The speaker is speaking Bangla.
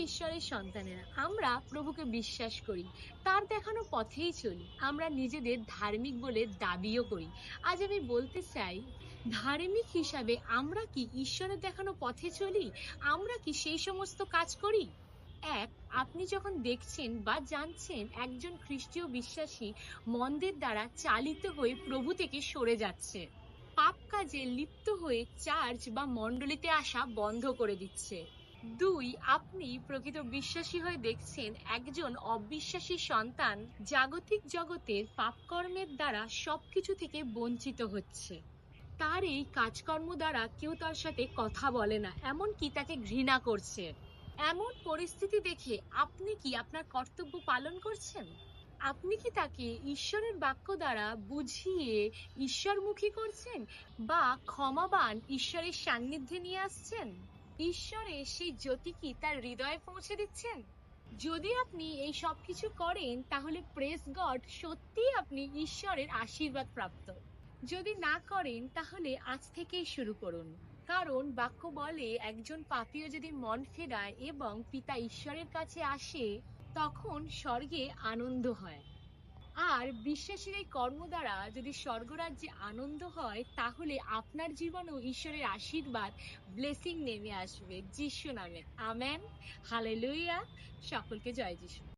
ঈশ্বরের সন্তানেরা, আমরা প্রভুকে বিশ্বাস করি, তার দেখানো পথেই চলি, আমরা নিজেদের ধার্মিক বলে দাবিও করি। আজ আমি বলতে চাই, ধার্মিক হিসাবে আমরা কি ঈশ্বরের দেখানো পথে চলি? আমরা কি সেই সমস্ত কাজ করি? এক, আপনি যখন দেখছেন বা জানছেন একজন খ্রিস্টীয় বিশ্বাসী মন্দের দ্বারা চালিত হয়ে প্রভু থেকে সরে যাচ্ছে, পাপ কাজে লিপ্ত হয়ে চার্চ বা মণ্ডলীতে আসা বন্ধ করে দিচ্ছে। দুই, আপনি প্রকৃত বিশ্বাসী হয়ে দেখছেন একজন অবিশ্বাসী সন্তান জাগতিক জগতের পাপকর্মের দ্বারা সবকিছু থেকে বঞ্চিত হচ্ছে। তার এই কাজকর্ম দ্বারা কেউ তার সাথে কথা বলে না, এমনকি তাকে ঘৃণা করছে। এমন পরিস্থিতি দেখে আপনি কি আপনার কর্তব্য পালন করছেন? আপনি কি তাকে ঈশ্বরের বাক্য দ্বারা বুঝিয়ে ঈশ্বরমুখী করছেন, বা ক্ষমাবান ঈশ্বরের সান্নিধ্যে নিয়ে আসছেন? ঈশ্বরের সেই জ্যোতি কি তার হৃদয়ে পৌঁছে দিচ্ছেন? যদি আপনি এই সব কিছু করেন, তাহলে প্রেজ গড, সত্যিই আপনি ঈশ্বরের আশীর্বাদ প্রাপ্ত। যদি না করেন, তাহলে আজ থেকেই শুরু করুন। কারণ বাক্য বলে, একজন পাপীও যদি মন ফেরায় এবং পিতা ঈশ্বরের কাছে আসে, তখন স্বর্গে আনন্দ হয়। আর বিশ্বাসীর এই কর্ম দ্বারা যদি স্বর্গরাজ্যে আনন্দ হয়, তাহলে আপনার জীবনেও ঈশ্বরের আশীর্বাদ, ব্লেসিং নেমে আসবে যিশু নামে। Amen, hallelujah. সকলকে জয় যিশু।